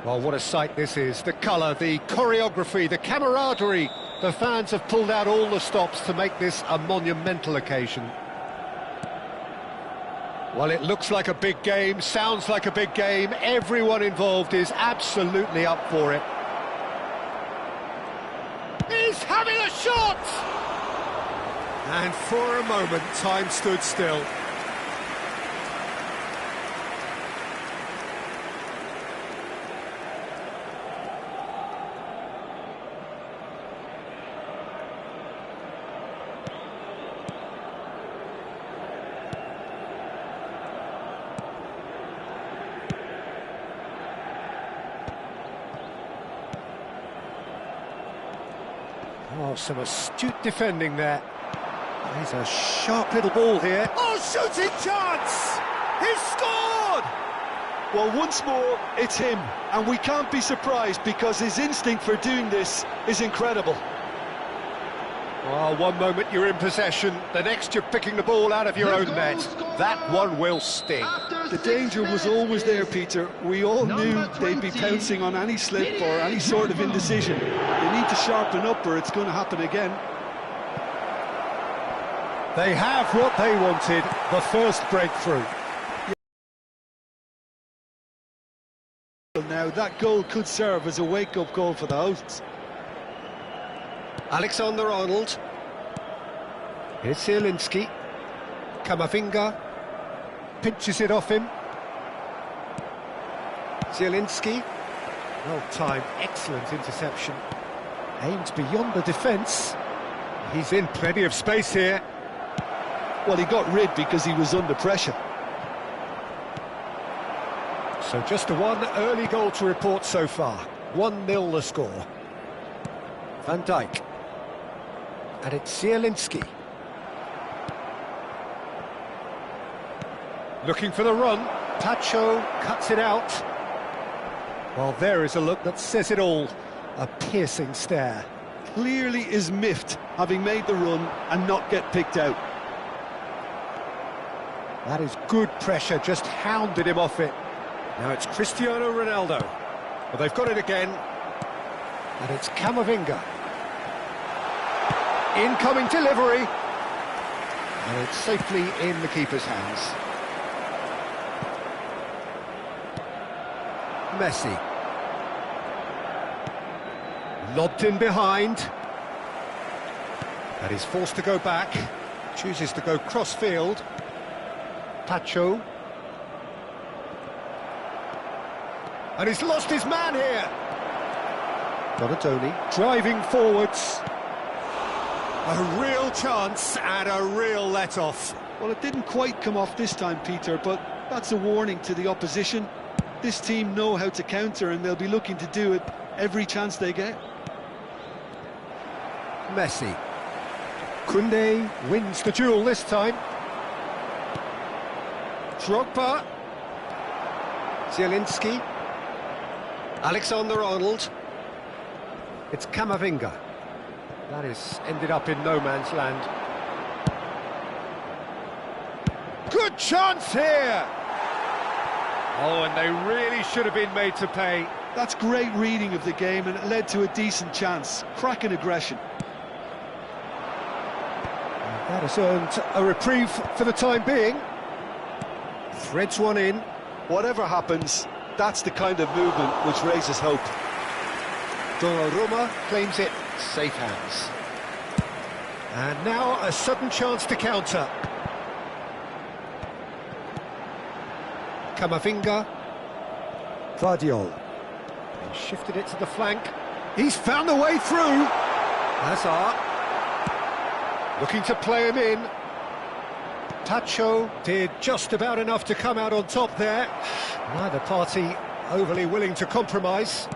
Well, what a sight this is. The colour, the choreography, the camaraderie. The fans have pulled out all the stops to make this a monumental occasion. Well, it looks like a big game, sounds like a big game. Everyone involved is absolutely up for it. He's having a shot! And for a moment, time stood still. Oh, some astute defending there. He's a sharp little ball here. Oh, shooting chance! He's scored! Well, once more, it's him. And we can't be surprised because his instinct for doing this is incredible. Well, one moment you're in possession, the next you're picking the ball out of your own net. That one will sting. The danger was always there, Peter. We all knew they'd be pouncing on any slip or any sort of indecision. They need to sharpen up or it's going to happen again. They have what they wanted, the first breakthrough. Now, that goal could serve as a wake-up call for the hosts. Alexander-Arnold. Here's Zielinski. Kamavinga. Pinches it off him. Zielinski. Well timed, excellent interception. Aimed beyond the defence. He's in plenty of space here. Well, he got rid because he was under pressure. So just the one early goal to report so far. 1-0 the score. Van Dijk. And it's Zielinski. Looking for the run. Pacho cuts it out. Well, there is a look that says it all. A piercing stare. Clearly is miffed, having made the run and not get picked out. That is good pressure, just hounded him off it. Now it's Cristiano Ronaldo. Well, they've got it again. And it's Kamavinga. Incoming delivery. And it's safely in the keeper's hands. Messi. Lobbed in behind. And he's forced to go back. Chooses to go cross-field. Pacho. And he's lost his man here. Donatoni driving forwards. A real chance and a real let-off. Well, it didn't quite come off this time, Peter, but that's a warning to the opposition. This team know how to counter and they'll be looking to do it every chance they get. Messi. Koundé wins the duel this time. Drogba. Zielinski. Alexander-Arnold. It's Kamavinga. That is ended up in no man's land. Good chance here! Oh, and they really should have been made to pay. That's great reading of the game and it led to a decent chance. Cracking aggression. And that has earned a reprieve for the time being. Threads one in. Whatever happens, that's the kind of movement which raises hope. Donnarumma claims it, safe hands. And now a sudden chance to counter. Kamavinga. Vardiol. He shifted it to the flank. He's found a way through. Hazard. Looking to play him in. Pacho did just about enough to come out on top there. Neither party overly willing to compromise.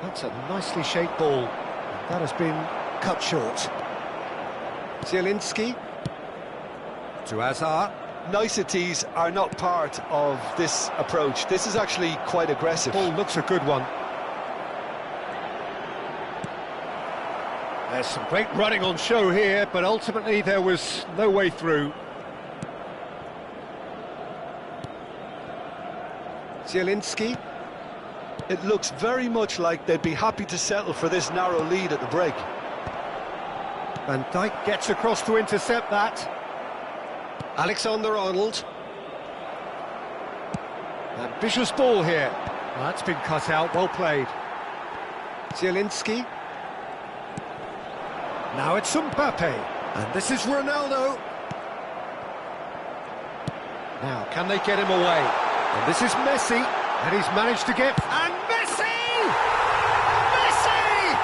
That's a nicely shaped ball. That has been cut short. Zielinski. To Hazard. Niceties are not part of this approach. This is actually quite aggressive. Ball looks a good one. There's some great running on show here, but ultimately there was no way through. Zielinski. It looks very much like they'd be happy to settle for this narrow lead at the break. Van Dijk gets across to intercept that. Alexander-Arnold. Ambitious ball here. That's been cut out, well played. Zielinski. Now it's Mbappe. And this is Ronaldo. Now, can they get him away? And this is Messi. And he's managed to get... And Messi! Messi!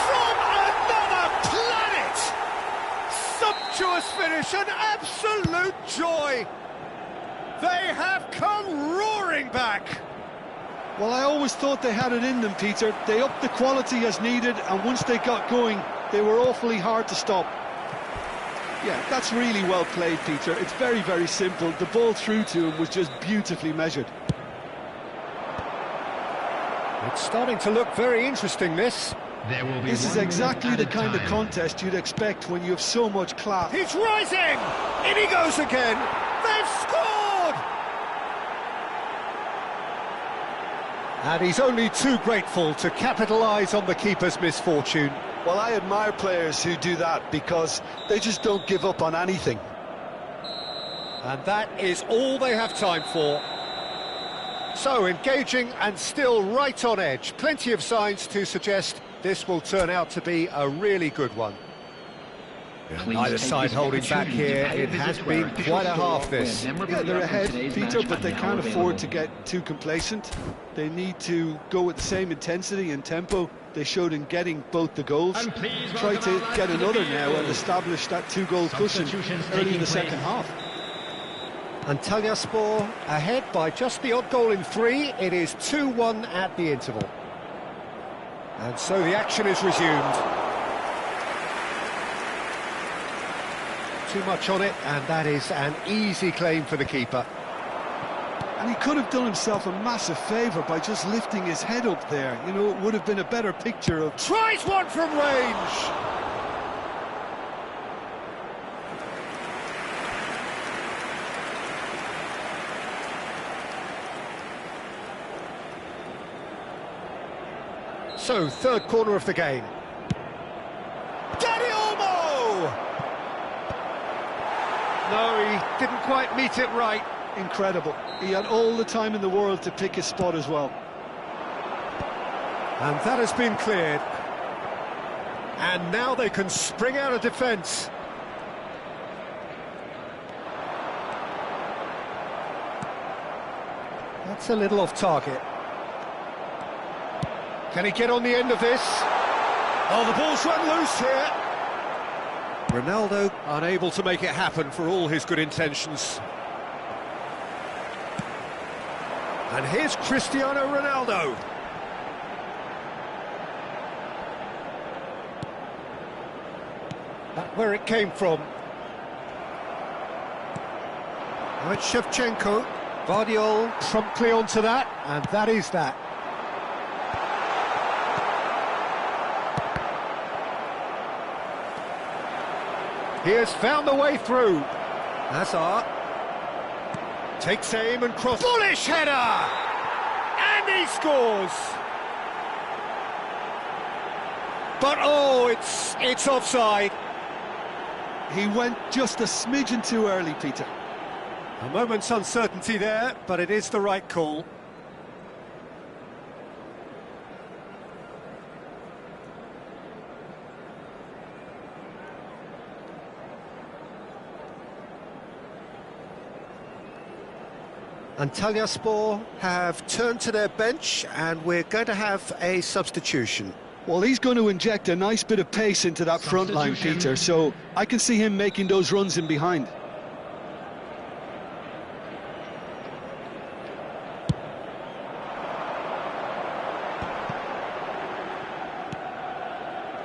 From another planet! Sumptuous finish, an absolute joy! They have come roaring back! Well, I always thought they had it in them, Peter. They upped the quality as needed, and once they got going, they were awfully hard to stop. Yeah, that's really well played, Peter. It's very, very simple. The ball through to him was just beautifully measured. It's starting to look very interesting, this. This is exactly the kind of contest you'd expect when you have so much class. He's rising! In he goes again! They've scored! And he's only too grateful to capitalise on the keeper's misfortune. Well, I admire players who do that because they just don't give up on anything. And that is all they have time for. So, engaging and still right on edge. Plenty of signs to suggest this will turn out to be a really good one. Neither side holding back here. It has been quite a half, this. Yeah, they're ahead, Peter, but they can't afford to get too complacent. They need to go with the same intensity and tempo they showed in getting both the goals. Try to get another now and establish that two-goal cushion early in the second half. Antalyaspor ahead by just the odd goal in 3. It is 2-1 at the interval. And so the action is resumed. Too much on it, and that is an easy claim for the keeper. And he could have done himself a massive favour by just lifting his head up there. You know, it would have been a better picture of... Tries one from range! So, third corner of the game. No, he didn't quite meet it right. Incredible. He had all the time in the world to pick his spot as well. And that has been cleared. And now they can spring out of defence. That's a little off target. Can he get on the end of this? Oh, the ball's run loose here. Ronaldo unable to make it happen for all his good intentions. And here's Cristiano Ronaldo. That's where it came from. Now it's Shevchenko. Vardiol promptly onto that, and that is that. He has found the way through. Hazard takes aim and cross. Bullish header! And he scores! But oh, it's offside. He went just a smidgen too early, Peter. A moment's uncertainty there, but it is the right call. Antalyaspor have turned to their bench, and we're going to have a substitution. Well, he's going to inject a nice bit of pace into that front line, Peter, so I can see him making those runs in behind.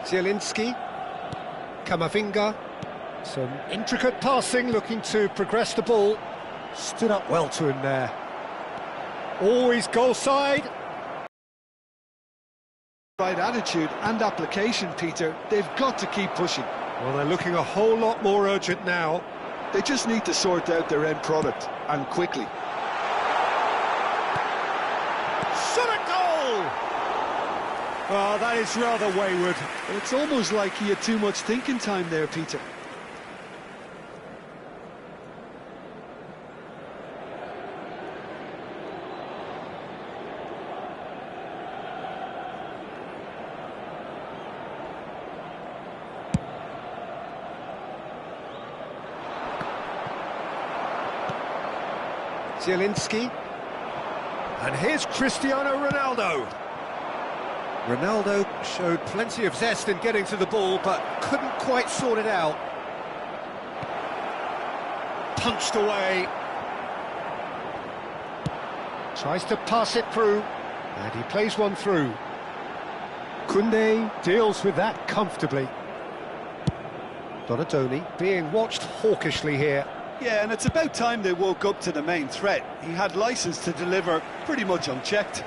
Zielinski, Kamavinga, some intricate passing, looking to progress the ball. Stood up well to him there. Always goal side. Right attitude and application, Peter. They've got to keep pushing. Well, they're looking a whole lot more urgent now. They just need to sort out their end product, and quickly. Well, that is rather wayward. But it's almost like he had too much thinking time there, Peter. Zielinski. And here's Cristiano Ronaldo. Ronaldo showed plenty of zest in getting to the ball, but couldn't quite sort it out. Punched away. Tries to pass it through, and he plays one through. Koundé deals with that comfortably. Donatoni being watched hawkishly here. Yeah, and it's about time they woke up to the main threat. He had licence to deliver pretty much unchecked.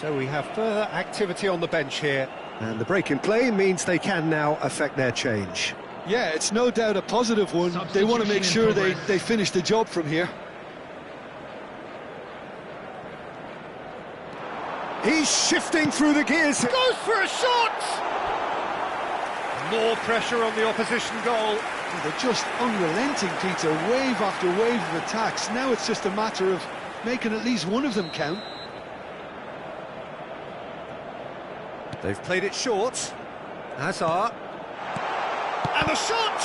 So we have further activity on the bench here. And the break in play means they can now affect their change. Yeah, it's no doubt a positive one. They want to make sure they finish the job from here. He's shifting through the gears. Goes for a shot! More pressure on the opposition goal. They're just unrelenting, Peter. Wave after wave of attacks. Now it's just a matter of making at least one of them count. They've played it short. Hazard. And the shot!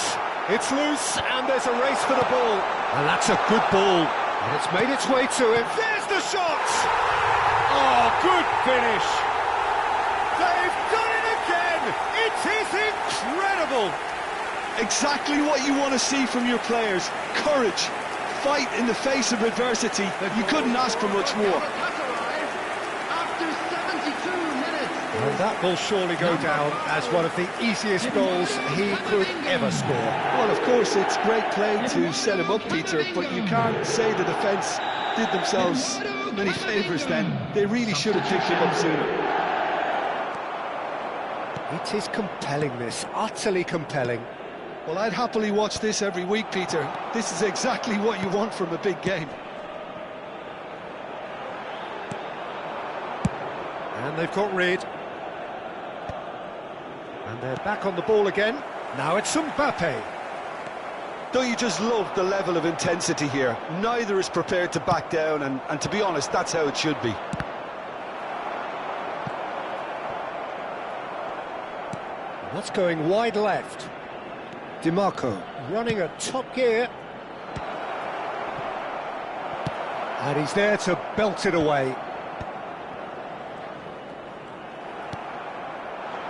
It's loose, and there's a race for the ball. And that's a good ball. And it's made its way to him. There's the shot! Oh, good finish. They've done it again! It is incredible! Exactly what you want to see from your players. Courage, fight in the face of adversity. You couldn't ask for much more. And that will surely go down as one of the easiest goals he could ever score. Well, of course, it's great play to set him up, Peter, but you can't say the defence did themselves many favours then. They really should have picked him up sooner. It is compelling, this, utterly compelling. Well, I'd happily watch this every week, Peter. This is exactly what you want from a big game. And they've got rid. And they're back on the ball again. Now it's Mbappe. Don't you just love the level of intensity here? Neither is prepared to back down, and to be honest, that's how it should be. What's going wide left? DiMarco running at top gear. And he's there to belt it away.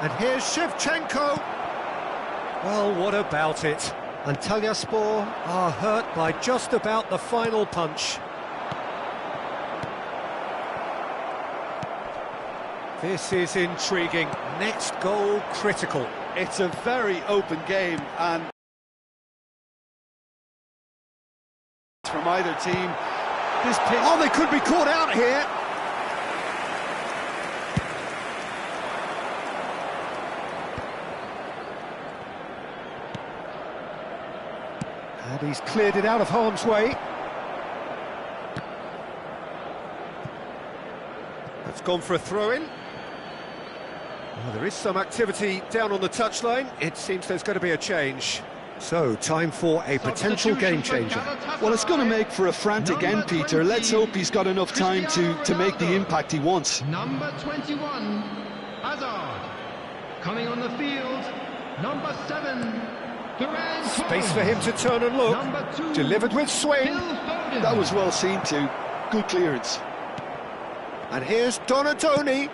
And here's Shevchenko. Well, what about it? Antalyaspor are hurt by just about the final punch. This is intriguing. Next goal critical. It's a very open game, and from either team, this pitch... Oh, they could be caught out here. And he's cleared it out of harm's way. That's gone for a throw-in. Well, there is some activity down on the touchline. It seems there's going to be a change. So, time for a potential game changer. Well, it's going to make for a frantic end, Peter. Let's hope he's got enough time to make the impact he wants. Number 21, Hazard. Coming on the field, number 7, Space for him to turn and look. Delivered with swing. That was well seen too. Good clearance. And here's Donatoni.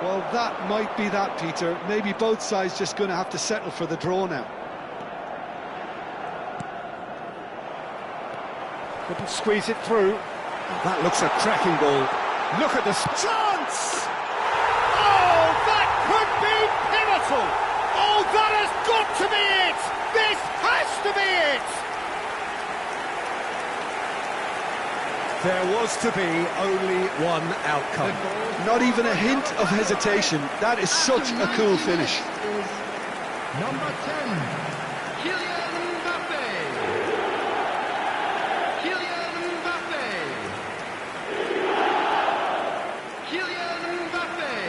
Well, that might be that, Peter. Maybe both sides just going to have to settle for the draw now. Couldn't squeeze it through. That looks a cracking ball. Look at the chance! Oh, that could be pivotal! Oh, that has got to be it! This has to be it! There was to be only one outcome. Not even a hint of hesitation. That is such a cool finish. Number 10, Kylian Mbappe. Kylian Mbappe. Kylian Mbappe.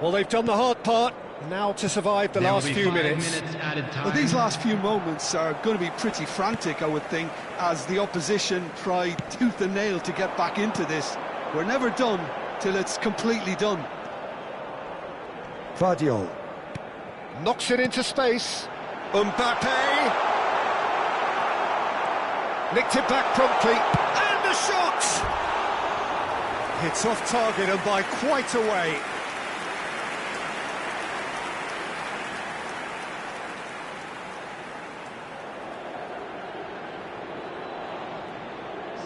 Well, they've done the hard part, now to survive the There will last be few 5 minutes. added time. Well, these last few moments are going to be pretty frantic, I would think, as the opposition try tooth and nail to get back into this. We're never done till it's completely done. Faul. Knocks it into space. Mbappe. Nicked it back promptly. And the shot! It's off target and by quite a way.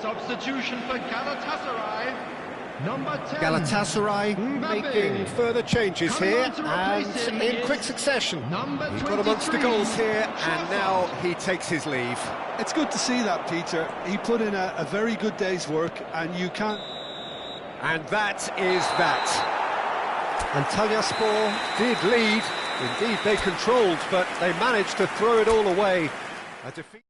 Substitution for Galatasaray. Number 10. Galatasaray Mbappe. making further changes Coming here on to replace and him in is quick succession. number He's got amongst the 23, goals here and now he takes his leave. It's good to see that, Peter. He put in a very good day's work, and you can't... And that is that. Antalyaspor did lead, indeed they controlled, but they managed to throw it all away. A defeat.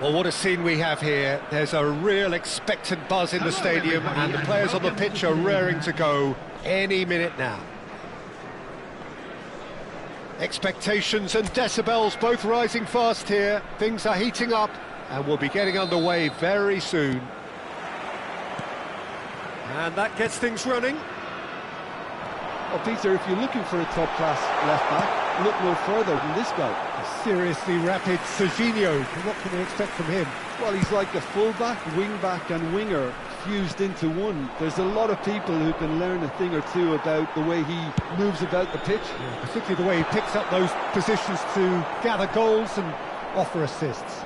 Well, what a scene we have here. There's a real expectant buzz in the stadium, and the players on the pitch are raring to go any minute now. Expectations and decibels both rising fast here. Things are heating up, and we'll be getting underway very soon. And that gets things running. Well, Peter, if you're looking for a top-class left-back, look no further than this guy. A seriously rapid Serginho. What can we expect from him? Well, he's like a full-back, wing-back and winger fused into one. There's a lot of people who can learn a thing or two about the way he moves about the pitch. Yeah, particularly the way he picks up those positions to gather goals and offer assists.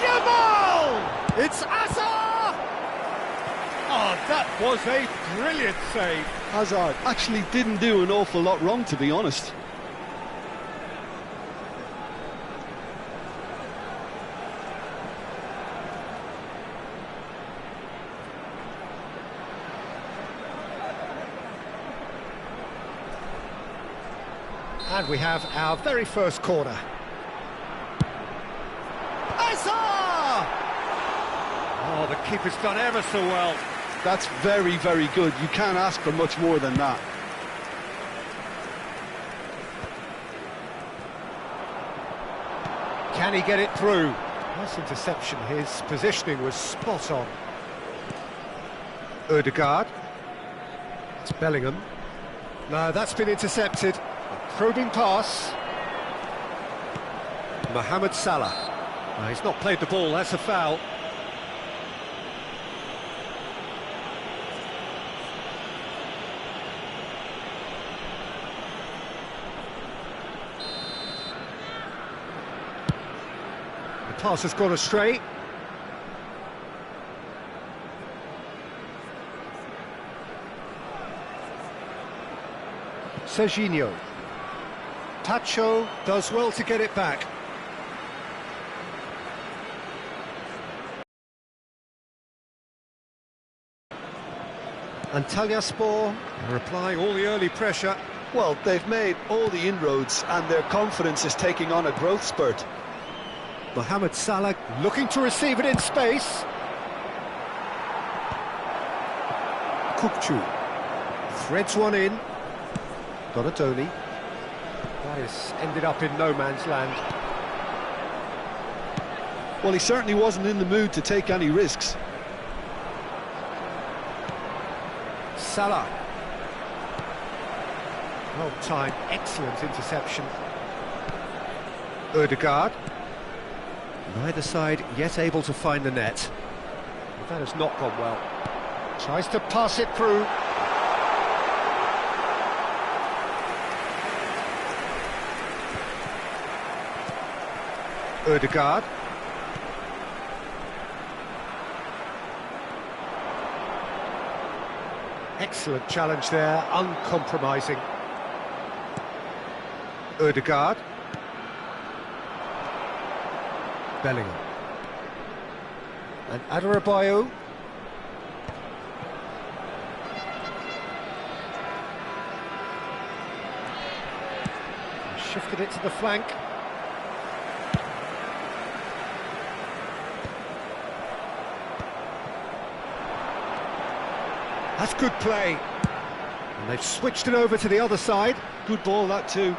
Jamal! It's Asa! Oh, that was a brilliant save. Hazard actually didn't do an awful lot wrong, to be honest. And we have our very first corner. Asa! Oh, the keeper's done ever so well. That's very, very good. You can't ask for much more than that. Can he get it through? Nice interception. His positioning was spot on. Ødegaard. It's Bellingham. No, that's been intercepted. A probing pass. Mohamed Salah. No, he's not played the ball, that's a foul. Pass has gone astray. Serginho. Tacho does well to get it back. Antalyaspor are applying all the early pressure. Well, they've made all the inroads and their confidence is taking on a growth spurt. Mohamed Salah looking to receive it in space. Kukçu threads one in. Donatoni. That has ended up in no man's land. Well, he certainly wasn't in the mood to take any risks. Salah. Well timed, excellent interception. Ødegaard. Neither side yet able to find the net. But that has not gone well. Tries to pass it through. Ødegaard. Excellent challenge there, uncompromising. Ødegaard. Bellingham. And Adarabioyo. Shifted it to the flank. That's good play. And they've switched it over to the other side. Good ball, that too.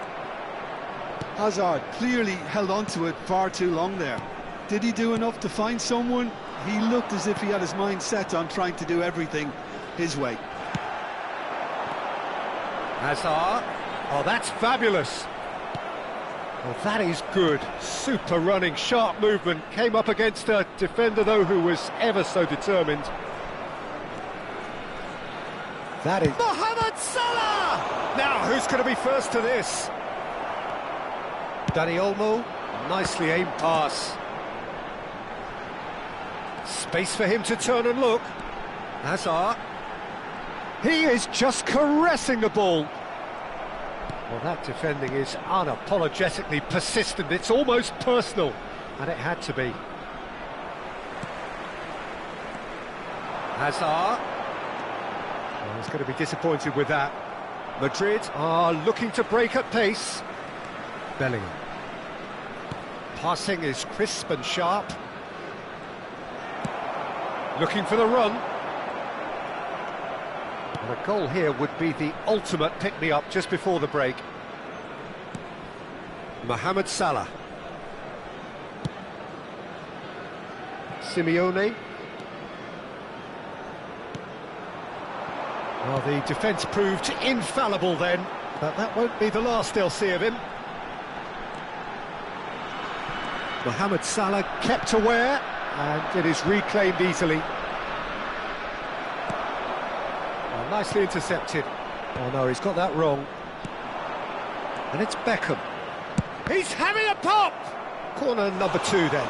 Hazard clearly held on to it far too long there. Did he do enough to find someone? He looked as if he had his mind set on trying to do everything his way. Hazard. Oh, that's fabulous. Well, that is good. Super running, sharp movement. Came up against a defender, though, who was ever so determined. That is Mohamed Salah! Now, who's going to be first to this? Dani Olmo, nicely aimed pass. Space for him to turn and look. Hazard. He is just caressing the ball. Well, that defending is unapologetically persistent. It's almost personal, and it had to be. Hazard. Well, he's going to be disappointed with that. Madrid are looking to break at pace. Bellingham. Passing is crisp and sharp. Looking for the run. And a goal here would be the ultimate pick-me-up just before the break. Mohamed Salah. Simeone. Well, the defence proved infallible then, but that won't be the last they'll see of him. Mohamed Salah kept aware, and it is reclaimed easily. Well, nicely intercepted. Oh no, he's got that wrong. And it's Beckham. He's having a pop! Corner number 2 then.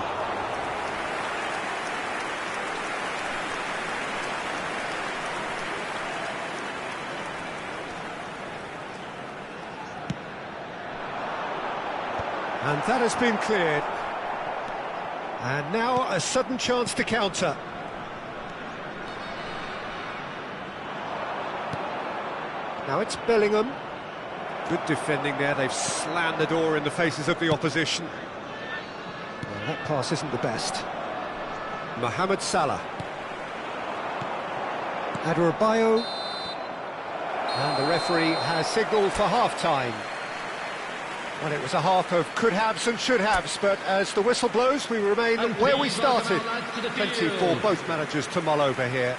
And that has been cleared. And now a sudden chance to counter. Now it's Bellingham. Good defending there, they've slammed the door in the faces of the opposition. Well, that pass isn't the best. Mohamed Salah. Adebayo. And the referee has signalled for half-time. Well, it was a half of could-haves and should-haves, but as the whistle blows, we remain where we started. Plenty for both managers to mull over here.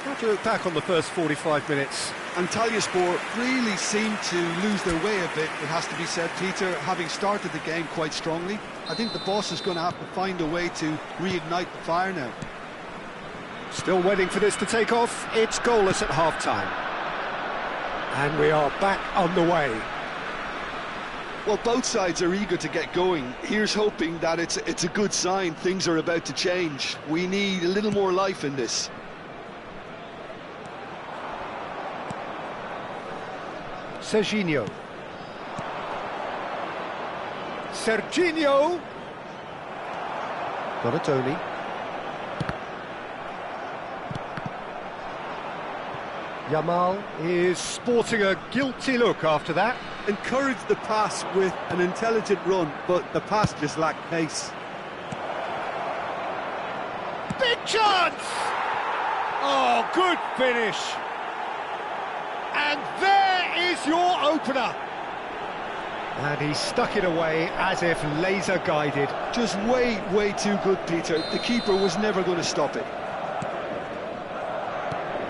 How do you look back on the first 45 minutes? Antalyaspor really seemed to lose their way a bit, it has to be said, Peter, having started the game quite strongly. I think the boss is going to have to find a way to reignite the fire now. Still waiting for this to take off. It's goalless at half-time. And we are back on the way. Well, both sides are eager to get going. Here's hoping that it's a good sign. Things are about to change. We need a little more life in this. Serginho. Serginho. Donatoni. Yamal is sporting a guilty look after that. Encouraged the pass with an intelligent run, but the pass just lacked pace. Big chance! Oh, good finish. And there is your opener. And he stuck it away as if laser guided. Just way too good, Peter. The keeper was never going to stop it.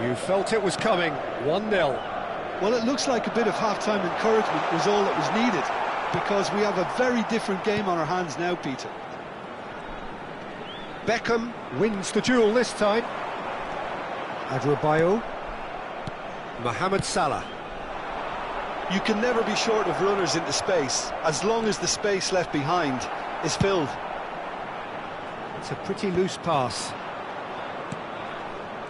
You felt it was coming. 1-0. Well, it looks like a bit of half-time encouragement was all that was needed, because we have a very different game on our hands now, Peter. Beckham wins the duel this time. Adebayo. Mohamed Salah. You can never be short of runners into space, as long as the space left behind is filled. It's a pretty loose pass.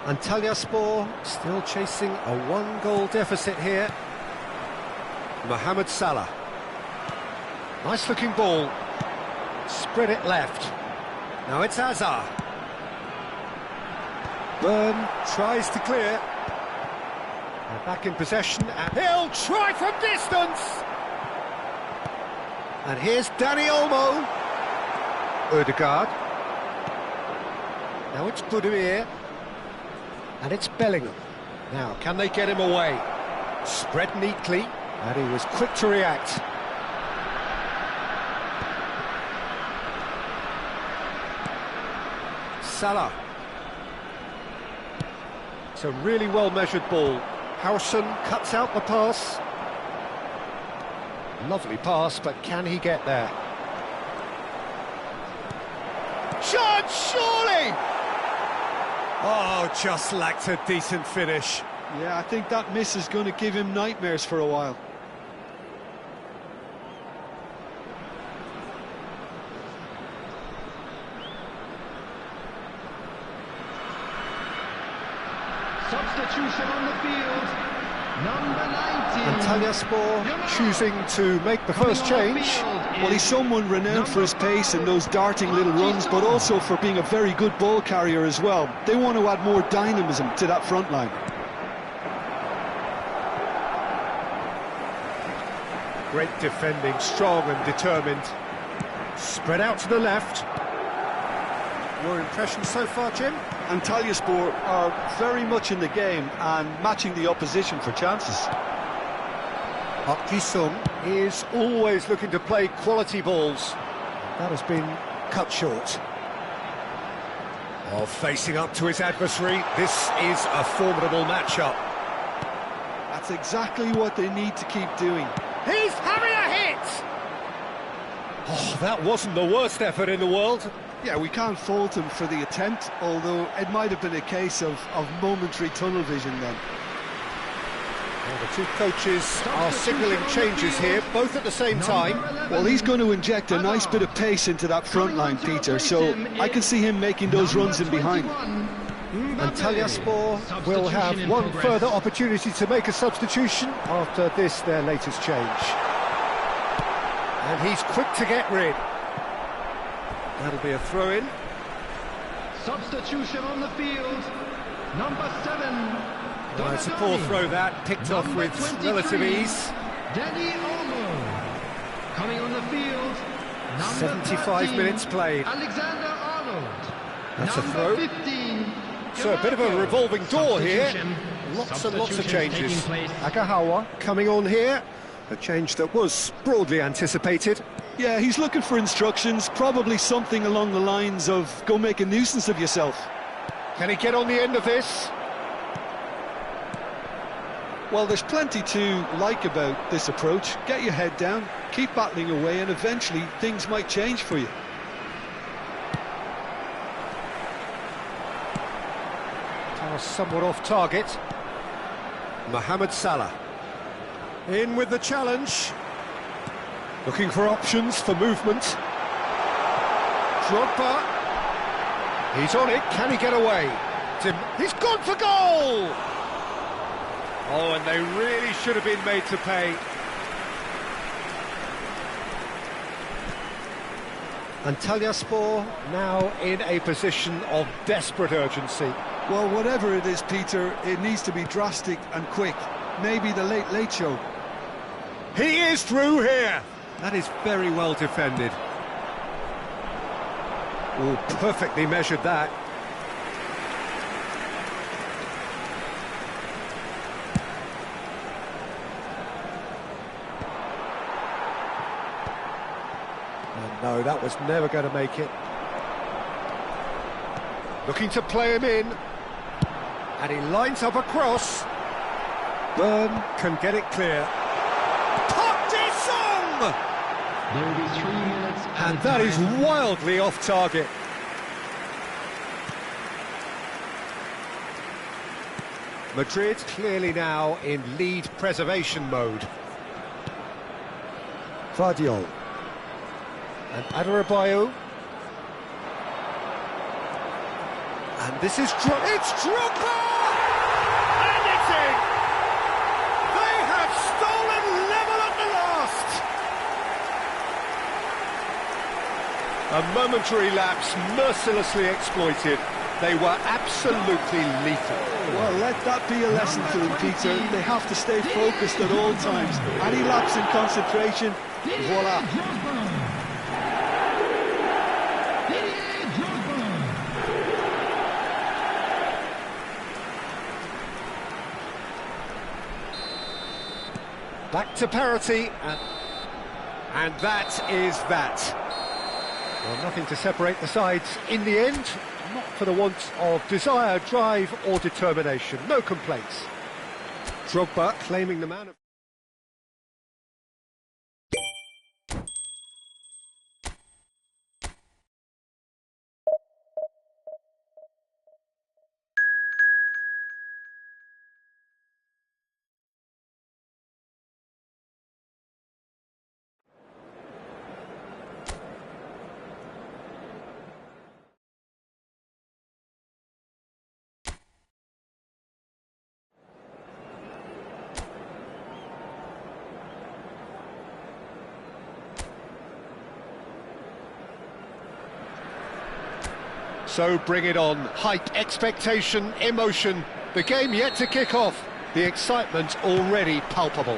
Antalyaspor still chasing a 1-goal deficit here. Mohamed Salah. Nice looking ball. Spread it left. Now it's Hazard. Burn tries to clear. They're back in possession and he'll try from distance. And here's Dani Olmo. Ødegaard. Now it's Budimir. And it's Bellingham. Now, can they get him away? Spread neatly, and he was quick to react. Salah. It's a really well-measured ball. Howson cuts out the pass. Lovely pass, but can he get there? Shot, surely! Oh, just lacked a decent finish. Yeah, I think that miss is going to give him nightmares for a while. Substitution on the field, number 19. Antalyaspor choosing to make the first change. Well, he's someone renowned for his pace and those darting little runs, but also for being a very good ball carrier as well. They want to add more dynamism to that front line. Great defending, strong and determined. Spread out to the left. Your impression so far, Jim? Antalyaspor are very much in the game and matching the opposition for chances. Park Ji-sung is always looking to play quality balls. That has been cut short. Oh, facing up to his adversary, this is a formidable matchup. That's exactly what they need to keep doing. He's having a hit! Oh, that wasn't the worst effort in the world. Yeah, we can't fault him for the attempt, although it might have been a case of momentary tunnel vision then. Well, the two coaches are signalling changes here, both at the same time. Well, he's going to inject a nice bit of pace into that front line, Peter, so I can see him making those runs in behind. Antalyaspor will have one further opportunity to make a substitution after this, their latest change. And he's quick to get rid. That'll be a throw-in. Substitution on the field, number 7. Well, it's a poor throw that, picked off with relative ease. Coming on the field, 75 13, minutes played. Alexander Arnold. That's a Number throw. 15, So a bit of a revolving door here. Substitution. Lots and lots of Substitution changes. taking place. Agahawa coming on here. A change that was broadly anticipated. Yeah, he's looking for instructions, probably something along the lines of, go make a nuisance of yourself. Can he get on the end of this? Well, there's plenty to like about this approach. Get your head down, keep battling away, and eventually things might change for you. Pass somewhat off target. Mohamed Salah. In with the challenge. Looking for options for movement. Drogba. He's on it. Can he get away? He's gone for goal! Oh, and they really should have been made to pay. Antalyaspor now in a position of desperate urgency. Well, whatever it is, Peter, it needs to be drastic and quick. Maybe the late show. He is through here. That is very well defended. Oh, perfectly measured that. And no, that was never going to make it. Looking to play him in. And he lines up a cross. Byrne can get it clear. There will be 3 minutes. And that is wildly off target. Madrid clearly now in lead preservation mode. Vardiol. And Adarabioyo. And this is it's Drogba! And it's in! They have stolen level at the last! A momentary lapse mercilessly exploited. They were absolutely lethal. Well, let that be a lesson to them, Peter. They have to stay focused at all times. Any lapse in concentration, voila. Back to parity, and that is that. Well, nothing to separate the sides in the end, not for the want of desire, drive or determination. No complaints. Drogba claiming the man of... So bring it on. Hype, expectation, emotion. The game yet to kick off. The excitement already palpable.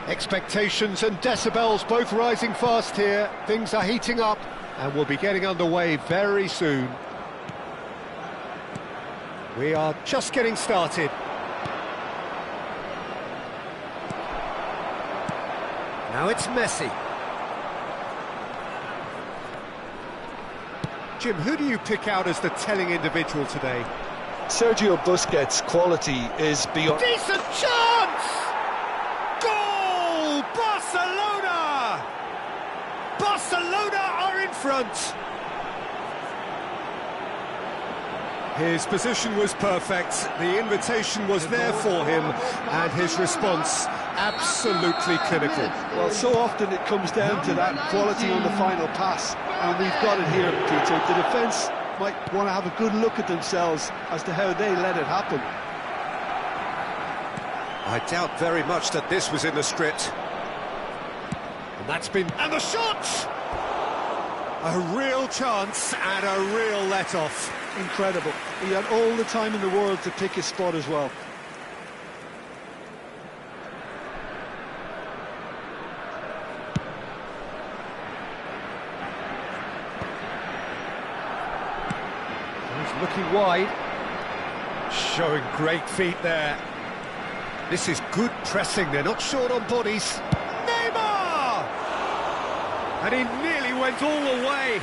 Expectations and decibels both rising fast here. Things are heating up and we'll be getting underway very soon. We are just getting started. Now it's Messi. Jim, who do you pick out as the telling individual today? Sergio Busquets' quality is beyond... Decent chance! Goal! Barcelona! Barcelona are in front! His position was perfect, the invitation was there for him, and his response absolutely clinical. Well, so often it comes down to that quality on the final pass, and we've got it here, Peter. The defence might want to have a good look at themselves as to how they let it happen. I doubt very much that this was in the script. And that's been... And the shot! A real chance and a real let-off. Incredible. He had all the time in the world to pick his spot as well. He's looking wide. Showing great feet there. This is good pressing, they're not short on bodies. Neymar! And he nearly went all the way.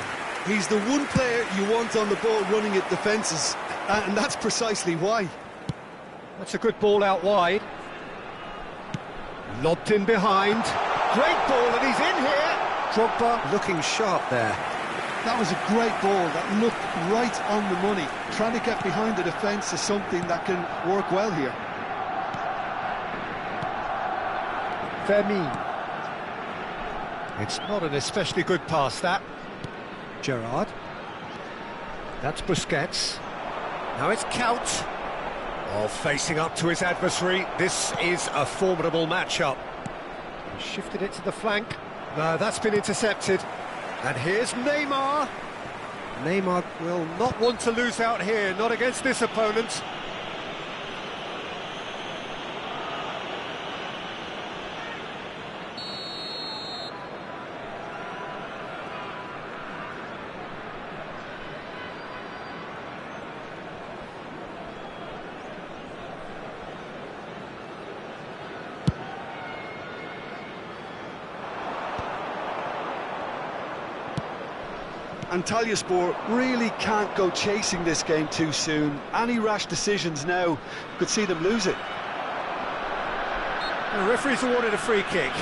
He's the one player you want on the ball running at defences, and that's precisely why. That's a good ball out wide. Lobbed in behind. Great ball, and he's in here. Drogba looking sharp there. That was a great ball that looked right on the money. Trying to get behind the defence is something that can work well here. Fermin. It's not an especially good pass, that. Gerrard. That's Busquets. Now it's Count. Oh, facing up to his adversary. This is a formidable matchup. He shifted it to the flank. No, that's been intercepted. And here's Neymar. Neymar will not want to lose out here, not against this opponent. Antalyaspor really can't go chasing this game too soon. Any rash decisions now could see them lose it. The referee's awarded a free kick.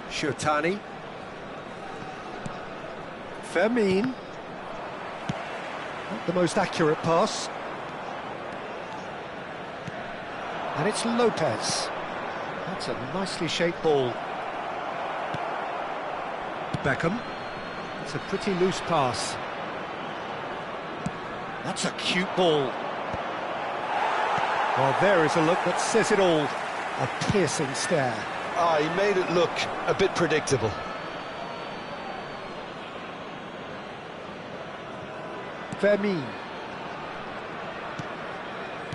Shotani. Fermin. Not the most accurate pass. And it's Lopez. That's a nicely shaped ball. Beckham. It's a pretty loose pass. That's a cute ball. Well, there is a look that says it all. A piercing stare. Ah, he made it look a bit predictable. Fermin.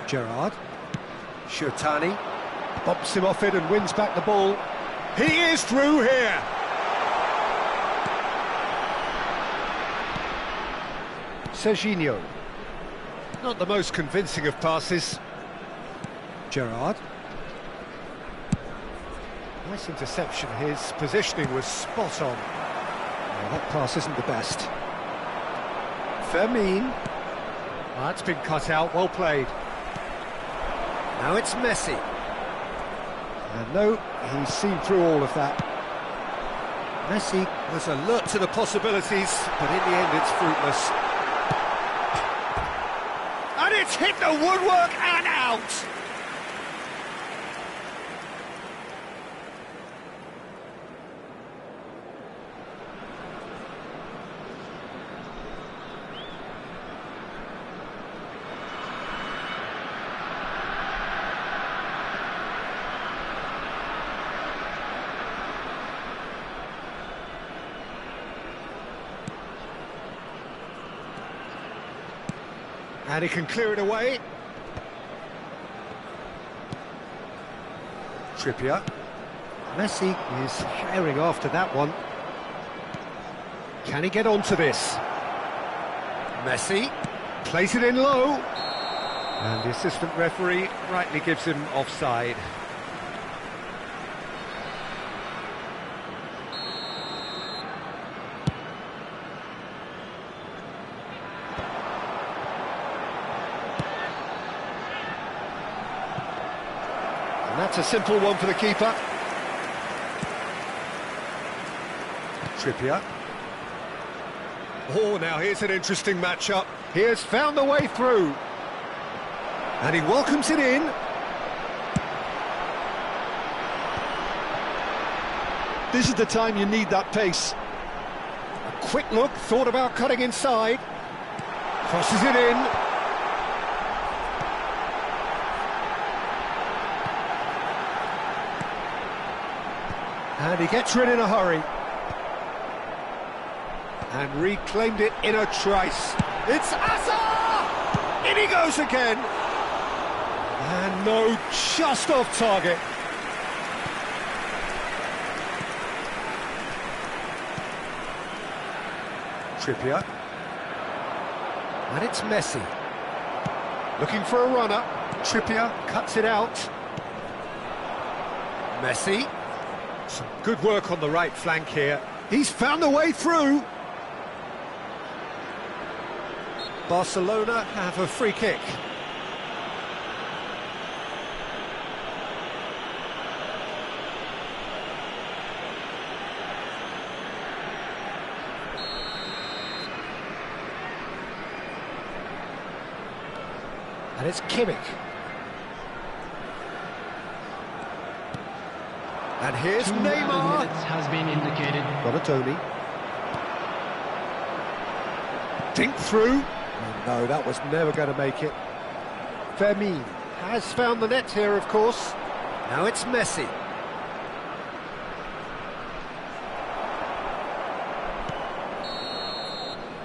Gerrard. Shotani. Bumps him off it and wins back the ball. He is through here. Serginho. Not the most convincing of passes. Gerrard. Nice interception. His positioning was spot on. Well, that pass isn't the best. Fermin. Well, that's been cut out, well played. Now it's Messi. And no, he's seen through all of that. Messi was alert to the possibilities, but in the end it's fruitless. And it's hit the woodwork and out! And he can clear it away. Trippier. Messi is herring after that one. Can he get onto this? Messi plays it in low. And the assistant referee rightly gives him offside. And that's a simple one for the keeper. Trippier. Oh, now here's an interesting matchup. He has found the way through. And he welcomes it in. This is the time you need that pace. A quick look, thought about cutting inside. Crosses it in. And he gets rid in a hurry. And reclaimed it in a trice. It's Asa! In he goes again. And no, just off target. Trippier. And it's Messi. Looking for a runner. Trippier cuts it out. Messi. Some good work on the right flank here. He's found a way through. Barcelona have a free kick. And it's Kimmich. And here's Neymar. Has been indicated. Tony. Dink through. Oh, no, that was never going to make it. Fermin has found the net here, of course. Now it's Messi.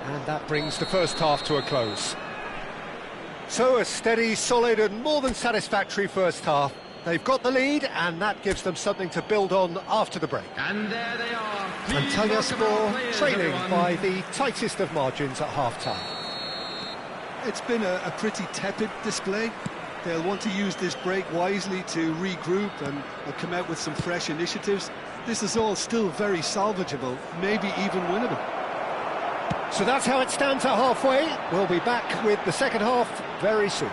And that brings the first half to a close. So a steady, solid and more than satisfactory first half. They've got the lead and that gives them something to build on after the break. And there they are. Antalyaspor trailing by the tightest of margins at half-time. It's been a pretty tepid display. They'll want to use this break wisely to regroup and come out with some fresh initiatives. This is all still very salvageable, maybe even winnable. So that's how it stands at halfway. We'll be back with the second half very soon.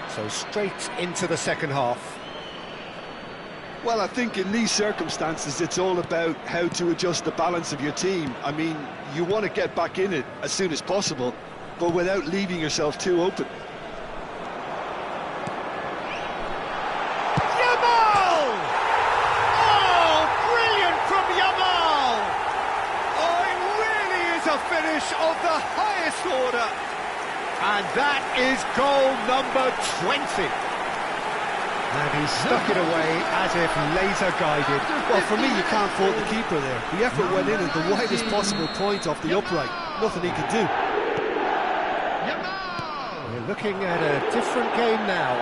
So straight into the second half. Well, I think in these circumstances it's all about how to adjust the balance of your team. I mean, you want to get back in it as soon as possible, but without leaving yourself too open. Of the highest order, and that is goal number 20, and he stuck it away as if laser guided. Well, for me, you can't fault the keeper there. The effort went in at the widest possible point off the upright. Nothing he could do. We're looking at a different game now.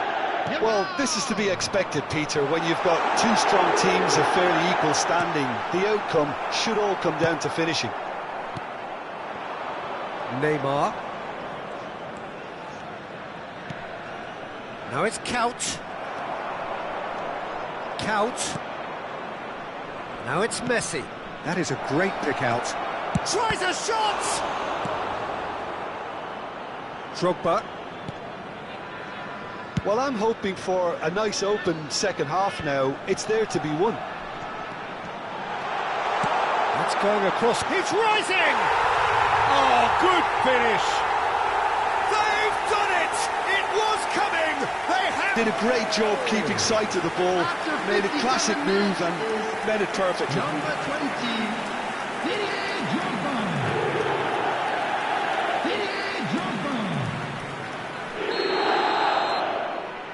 Well, this is to be expected, Peter. When you've got two strong teams of fairly equal standing, the outcome should all come down to finishing. Neymar. Now it's Couch. Now it's Messi. That is a great pick out. Tries a shot! Drogba. Well, I'm hoping for a nice open second half now. It's there to be won. That's going across. It's rising! Oh, good finish! They've done it! It was coming! They have... Did a great job keeping sight of the ball, made a classic move and made it perfectly. Number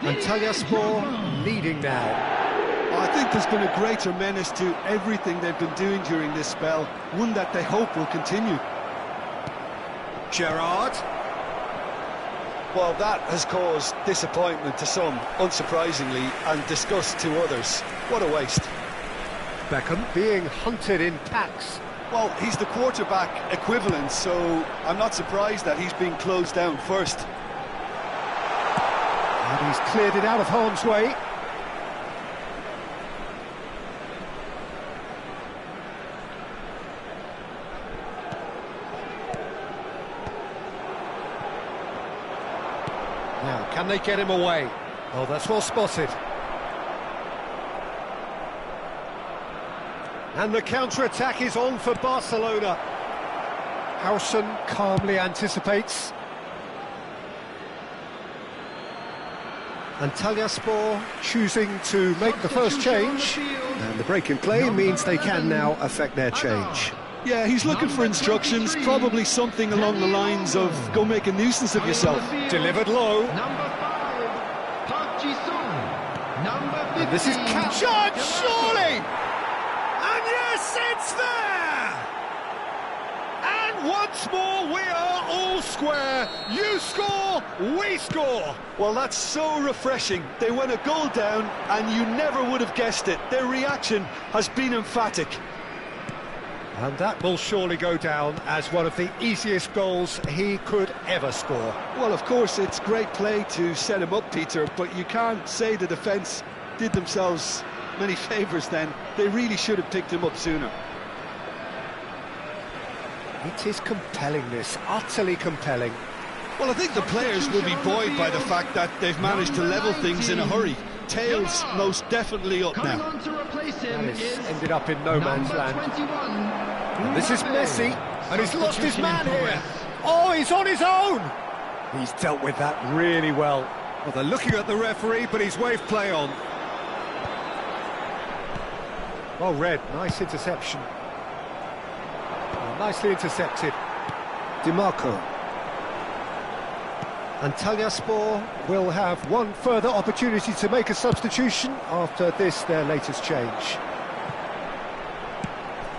20, Antalyaspor leading now. I think there's been a greater menace to everything they've been doing during this spell, one that they hope will continue. Gerrard. Well, that has caused disappointment to some, unsurprisingly, and disgust to others. What a waste. Beckham being hunted in packs. Well, he's the quarterback equivalent, so I'm not surprised that he's been closed down first. And he's cleared it out of harm's way. Now, can they get him away? Oh, that's well spotted. And the counter-attack is on for Barcelona. Howson calmly anticipates. Antalyaspor choosing to make the first change. And the break in play means they can now affect their change. Yeah, he's looking for instructions, probably something along the lines of go make a nuisance of yourself. Delivered low. Number 5, Park Ji-sung. Number 15. And this is shot, surely! And yes, it's there! And once more we are all square. You score, we score. Well, that's so refreshing. They went a goal down and you never would have guessed it. Their reaction has been emphatic. And that will surely go down as one of the easiest goals he could ever score. Well, of course, it's great play to set him up, Peter, but you can't say the defence did themselves many favours then. They really should have picked him up sooner. It is compelling, this, utterly compelling. Well, I think the players will be buoyed by the fact that they've managed to level things in a hurry. Tails most definitely up Coming now. on to replace him And it's is ended up in no man's number land. 21. And this is Messi, and he's lost his Substitution man in here. progress. Oh, he's on his own! He's dealt with that really well. Well, they're looking at the referee, but he's waved play on. Well read, nice interception. Well, nicely intercepted. DiMarco. Antalyaspor will have one further opportunity to make a substitution after this, their latest change.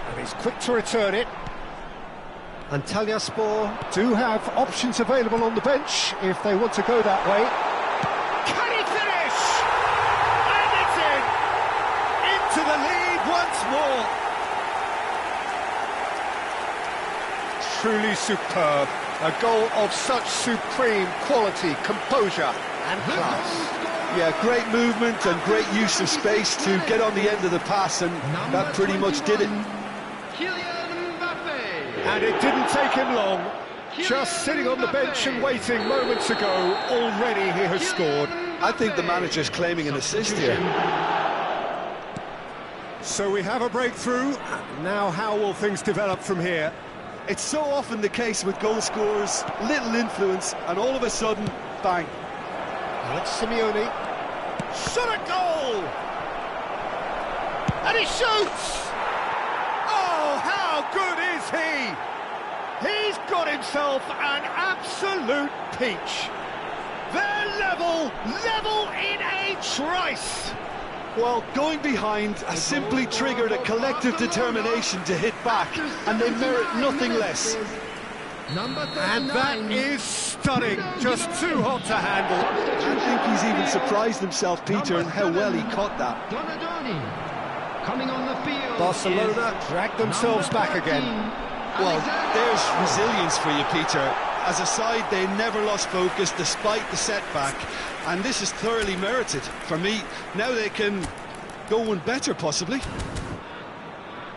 And he's quick to return it. Antalyaspor do have options available on the bench if they want to go that way. Can he finish? And it's in! Into the lead once more. Truly superb. A goal of such supreme quality, composure and class. Yeah, great movement and great use of space to get on the end of the pass, and that pretty much did it. And it didn't take him long. Just sitting on the bench and waiting moments ago, already he has scored. I think the manager's claiming an assist here. So we have a breakthrough. Now how will things develop from here? It's so often the case with goal scorers, little influence, and all of a sudden, bang. Alex Simeone. Shot a goal! And he shoots! Oh, how good is he? He's got himself an absolute peach. They're level in a trice. Well, going behind has simply triggered a collective determination to hit back, and they merit nothing less. And that is stunning, just too hot to handle. I think he's even surprised himself, Peter, in how well he caught that. Coming on the field. Barcelona dragged themselves back again. Well, there's resilience for you, Peter. As a side, they never lost focus despite the setback, and this is thoroughly merited. For me, now they can go one better, possibly.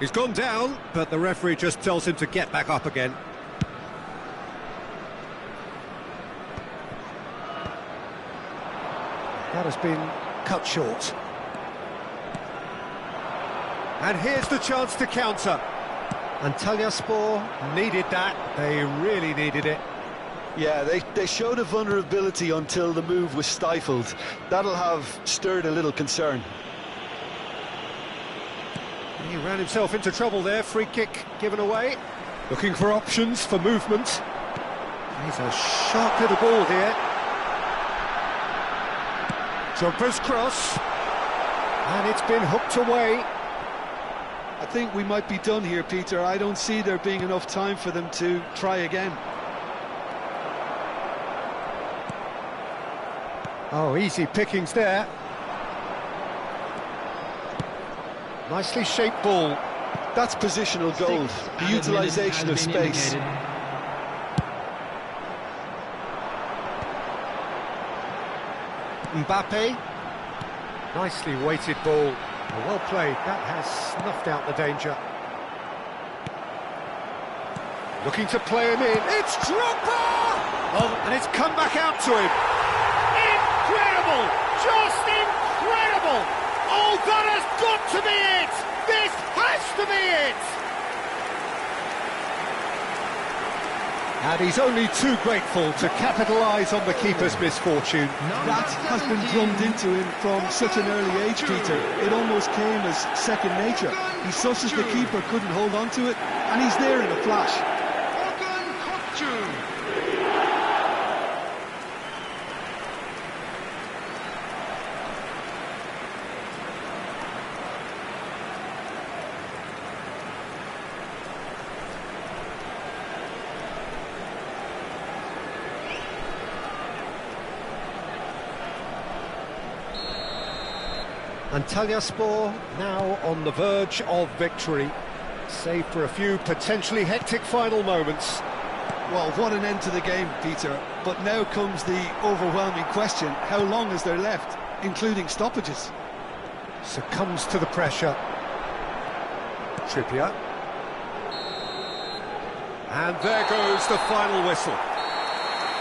He's gone down, but the referee just tells him to get back up again. That has been cut short. And here's the chance to counter. Antalyaspor needed that. They really needed it. Yeah, they showed a vulnerability until the move was stifled. That'll have stirred a little concern. He ran himself into trouble there. Free kick given away. Looking for options for movement. He's a sharp little ball here. Jumper's cross. And it's been hooked away. I think we might be done here, Peter. I don't see there being enough time for them to try again. Oh, easy pickings there. Nicely shaped ball. That's positional gold, the utilisation of space. Mbappe. Nicely weighted ball. Well played. That has snuffed out the danger. Looking to play him in. It's Drogba! Oh, and it's come back out to him. Incredible! Just incredible! Oh, that has got to be it! This has to be it! And he's only too grateful to capitalise on the keeper's misfortune. That has been drummed into him from such an early age, Peter. It almost came as second nature. He susses the keeper couldn't hold on to it, and he's there in a flash. Antalyaspor now on the verge of victory, save for a few potentially hectic final moments. Well, what an end to the game, Peter. But now comes the overwhelming question, how long is there left, including stoppages? Succumbs to the pressure. Trippier. And there goes the final whistle.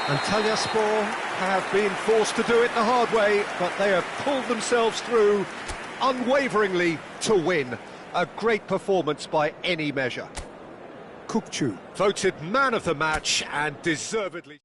Antalyaspor have been forced to do it the hard way, but they have pulled themselves through unwaveringly to win. A great performance by any measure. Kukçu, voted man of the match and deservedly.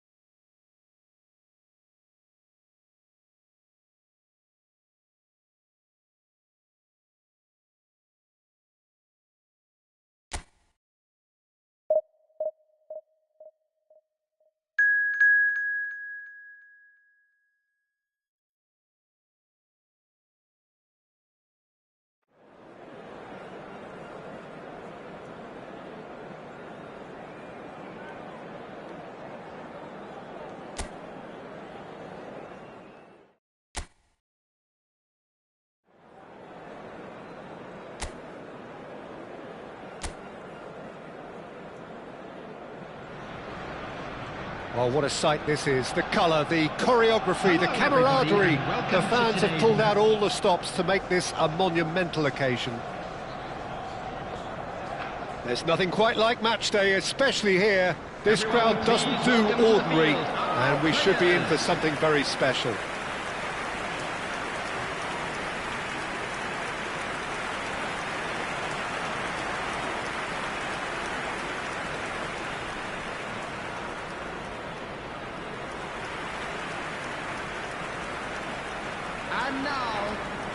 Well, what a sight this is. The colour, the choreography, the camaraderie. The fans have pulled out all the stops to make this a monumental occasion. There's nothing quite like match day, especially here. This crowd doesn't do ordinary, and we should be in for something very special.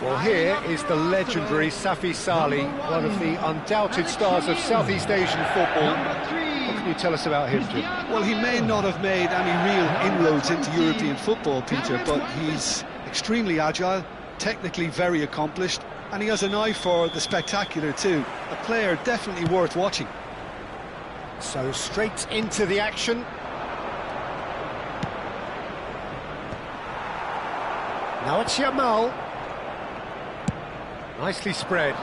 Well, here is the legendary Safi Salih, one of the undoubted stars of Southeast Asian football. What can you tell us about him, Jim? Well, he may not have made any real inroads into European football, Peter, but he's extremely agile, technically very accomplished, and he has an eye for the spectacular too. A player definitely worth watching. So straight into the action. Now it's Yamal. Nicely spread.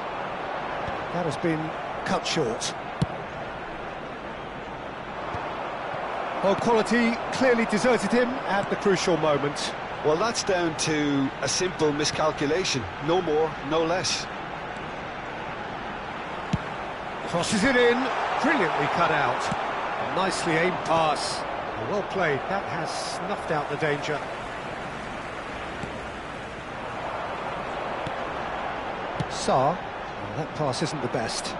That has been cut short. Well, quality clearly deserted him at the crucial moment. Well, that's down to a simple miscalculation. No more, no less. Crosses it in. Brilliantly cut out. A nicely aimed pass. Well played. That has snuffed out the danger. Well, that pass isn't the best.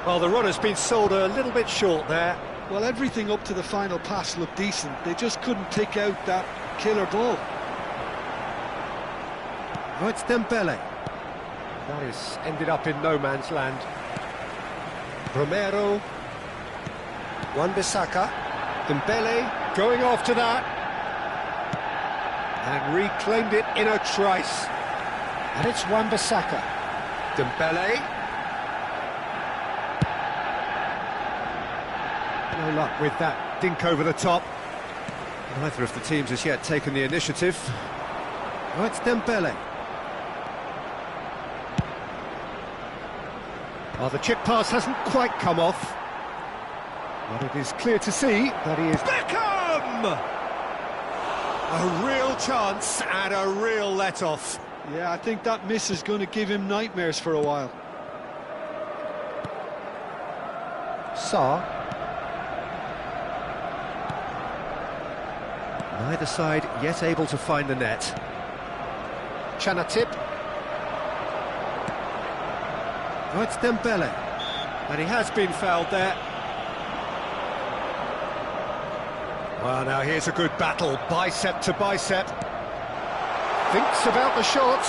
Well, the run has been sold a little bit short there. Well, everything up to the final pass looked decent. They just couldn't pick out that killer ball. Oh, it's Dembele. That has ended up in no man's land. Romero. Wan-Bissaka. Dembele going after that. And reclaimed it in a trice. And it's Wan-Bissaka. Dembele. No luck with that dink over the top. Neither of the teams has yet taken the initiative. Oh, it's Dembele. Oh, the chip pass hasn't quite come off. But it is clear to see that he is... Beckham! A real chance and a real let-off. Yeah, I think that miss is going to give him nightmares for a while. Sarr. Neither side yet able to find the net. Chanatip. Oh, it's Dembele. And he has been fouled there. Well, now here's a good battle, bicep to bicep. Thinks about the shot.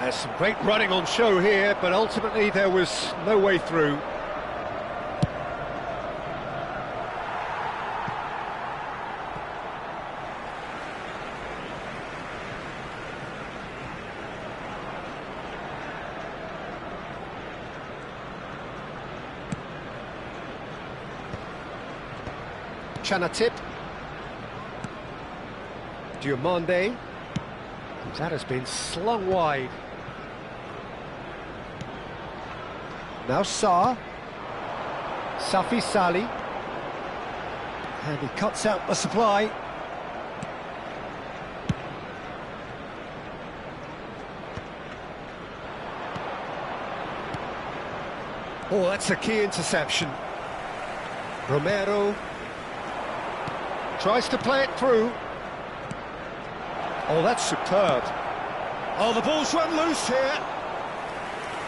There's some great running on show here, but ultimately there was no way through. Chanatip. Diomande. That has been slung wide. Now Sarr. Safi Sali. And he cuts out the supply. Oh, that's a key interception. Romero. Tries to play it through. Oh, that's superb. Oh, the ball's run loose here.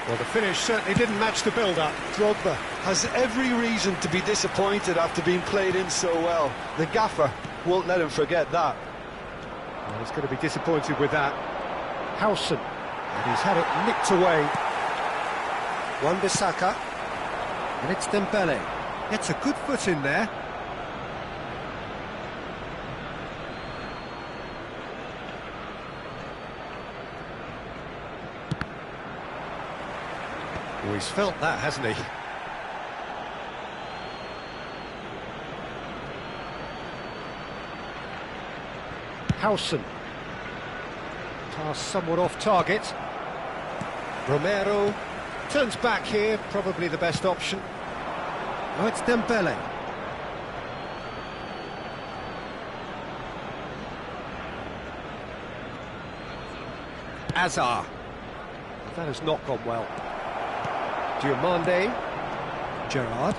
Well, the finish certainly didn't match the build-up. Drogba has every reason to be disappointed after being played in so well. The gaffer won't let him forget that. Well, he's going to be disappointed with that. Howson. And he's had it nicked away. Wan-Bissaka. And it's Dembele. Gets a good foot in there. Oh, he's felt that, hasn't he? Howson. Pass somewhat off target. Romero turns back here, probably the best option. Oh, it's Dembele. Azar. That has not gone well. Diomande. Gerrard.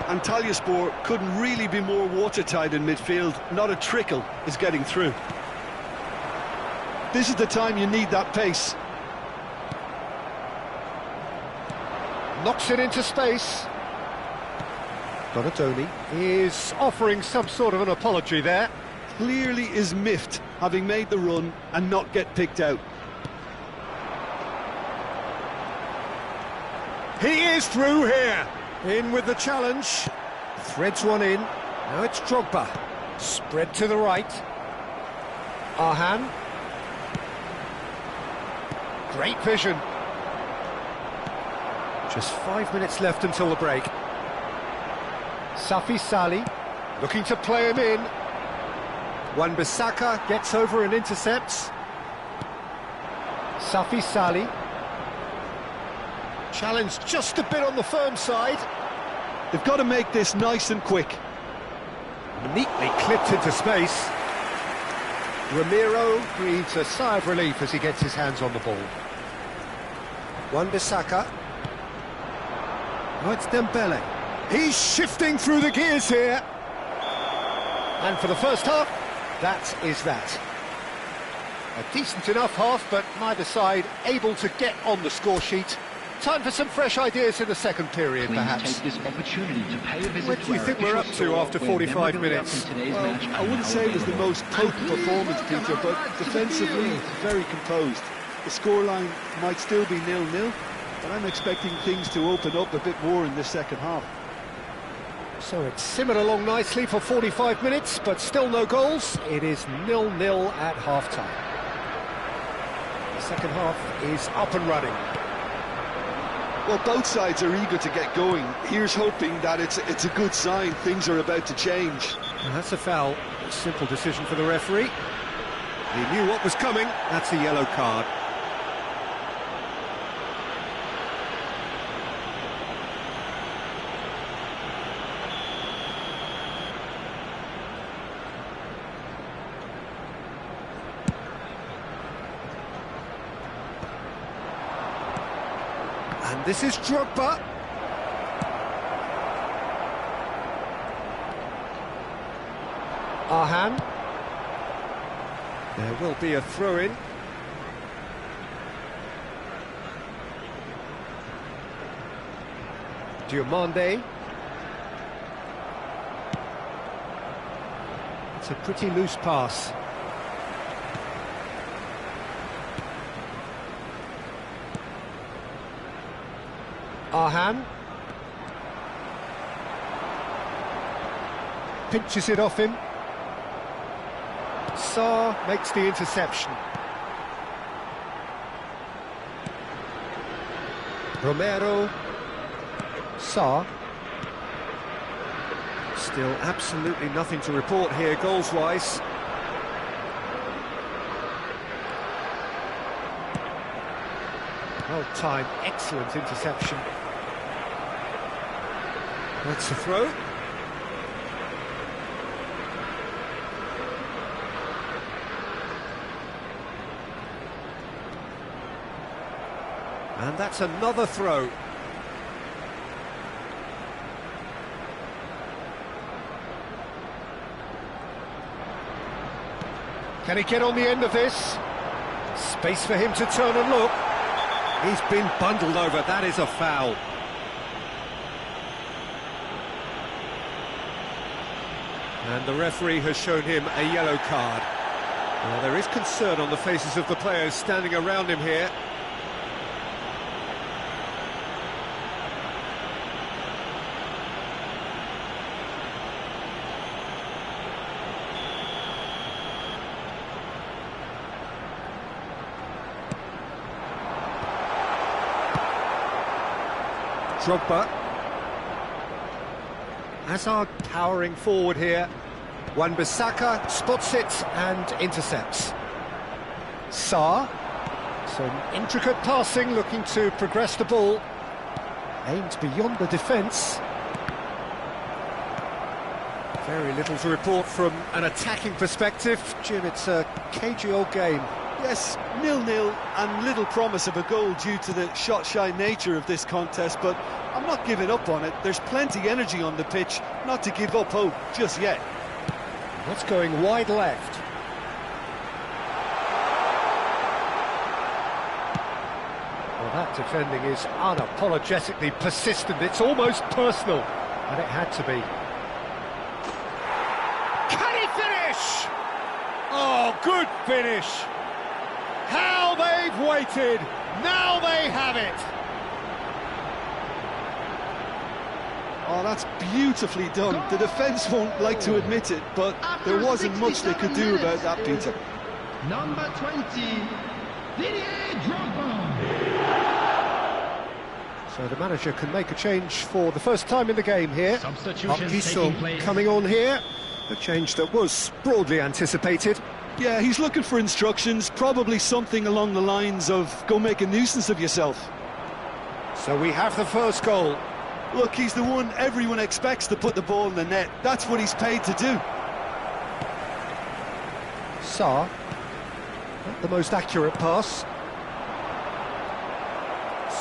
Antalyaspor couldn't really be more watertight in midfield. Not a trickle is getting through. This is the time you need that pace. Knocks it into space. Donatoni is offering some sort of an apology there. Clearly is miffed, having made the run and not get picked out. He is through here. In with the challenge. Threads one in. Now it's Drogba. Spread to the right. Arhan. Great vision. Just 5 minutes left until the break. Safi Sali looking to play him in. Wan-Bissaka gets over and intercepts. Safi Sali. Challenge just a bit on the firm side. They've got to make this nice and quick. Neatly clipped into space. Romero breathes a sigh of relief as he gets his hands on the ball. Wan-Bissaka. Oh, it's Dembele. He's shifting through the gears here. And for the first half, that is that. A decent enough half, but neither side able to get on the score sheet. Time for some fresh ideas in the second period, perhaps. Take this opportunity to pay a visit What do you think we're up to after 45 minutes? Well, I wouldn't say it was the most potent performance, Peter, but defensively, very composed. The scoreline might still be 0-0, but I'm expecting things to open up a bit more in this second half. So it's simmered along nicely for 45 minutes, but still no goals. It is 0-0 at half-time. The second half is up and running. Well, both sides are eager to get going. Here's hoping that it's a good sign. Things are about to change. And that's a foul. A simple decision for the referee. He knew what was coming. That's a yellow card. And this is Drogba. Arhan. There will be a throw-in. Diomande. It's a pretty loose pass. Arhan. Pinches it off him. Sarr makes the interception. Romero. Sarr. Still absolutely nothing to report here goals-wise. Well-timed, excellent interception. That's a throw. And that's another throw. Can he get on the end of this? Space for him to turn and look. He's been bundled over. That is a foul. And the referee has shown him a yellow card. Well, there is concern on the faces of the players standing around him here. Drogba. Hazard powering forward here. Wan-Bissaka spots it and intercepts. Sarr. Some intricate passing, looking to progress the ball. Aimed beyond the defence. Very little to report from an attacking perspective. Jim, it's a cagey old game. Yes, 0-0 and little promise of a goal due to the shot-shy nature of this contest, but I'm not giving up on it. There's plenty energy on the pitch, not to give up hope just yet. That's going wide left. Well, that defending is unapologetically persistent. It's almost personal, and it had to be. Can he finish? Oh, good finish. How they've waited, now they have it! Oh, that's beautifully done. The defence won't like to admit it, but there wasn't much they could do about that, Peter. Number 20, Didier Drogba. So the manager can make a change for the first time in the game here. Substitutions taking place. Coming on here, a change that was broadly anticipated. Yeah, he's looking for instructions, probably something along the lines of, go make a nuisance of yourself. So we have the first goal. Look, he's the one everyone expects to put the ball in the net. That's what he's paid to do. Sarr, not the most accurate pass.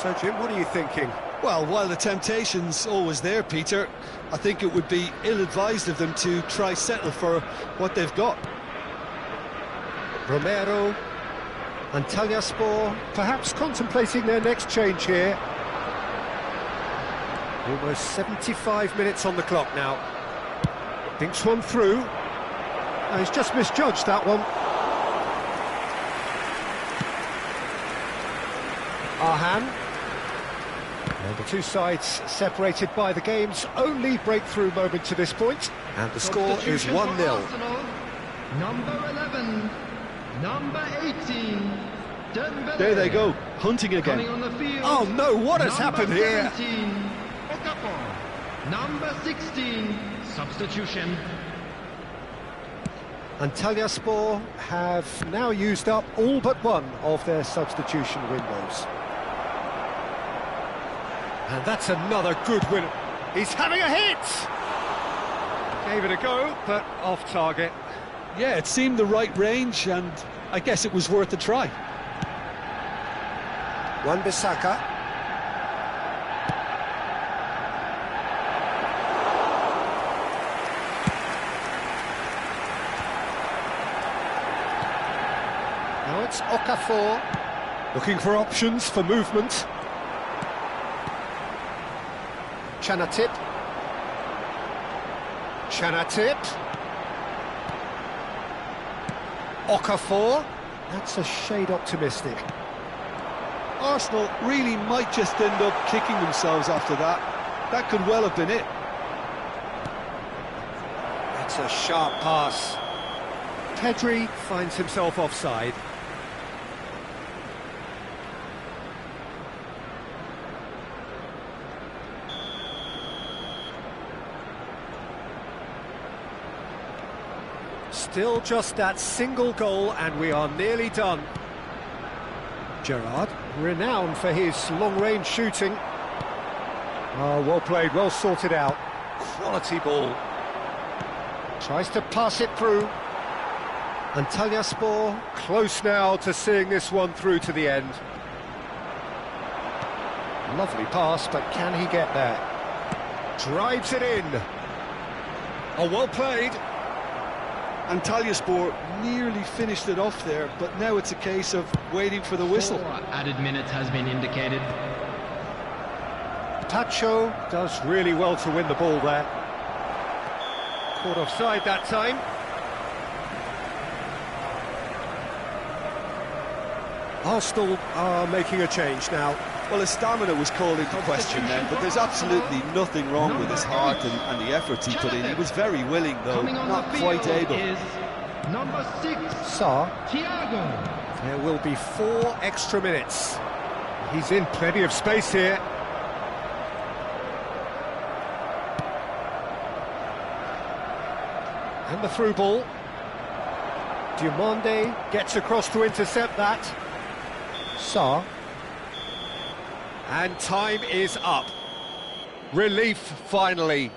So Jim, what are you thinking? Well, while the temptation's always there, Peter, I think it would be ill-advised of them to try settle for what they've got. Romero, Antalyaspor, perhaps contemplating their next change here. Almost 75 minutes on the clock now. Thinks one through. Oh, he's just misjudged that one. Arhan. And the two sides separated by the game's only breakthrough moment to this point. And the score is 1-0. Number 11, number 18, There they go, hunting again. Coming on the field. Oh no, what has happened here? 17, Okafor. Number 16, substitution. Antalyaspor have now used up all but one of their substitution windows. And that's another good win. He's having a hit! Gave it a go, but off target. Yeah, it seemed the right range, and I guess it was worth a try. Wan-Bissaka. Now it's Okafor, looking for options for movement. Chanatip. Okafor. That's a shade optimistic. Arsenal really might just end up kicking themselves after that. That could well have been it. That's a sharp pass. Pedri finds himself offside. Still just that single goal and we are nearly done. Gerrard, renowned for his long-range shooting. Oh, well played, well sorted out. Quality ball. Tries to pass it through. Antalyaspor close now to seeing this one through to the end. Lovely pass, but can he get there? Drives it in. Oh, well played. Antalyaspor nearly finished it off there, but now it's a case of waiting for the whistle. 4 added minutes has been indicated. Tacho does really well to win the ball there. Caught offside that time. Arsenal are making a change now. Well, his stamina was called into question then, but there's absolutely nothing wrong with his heart and the efforts he put in. He was very willing, though, Coming on not the quite field able. is number 6, Sarr. Thiago. There will be 4 extra minutes. He's in plenty of space here. And the through ball. Diomande gets across to intercept that. Sarr. And time is up. Relief finally.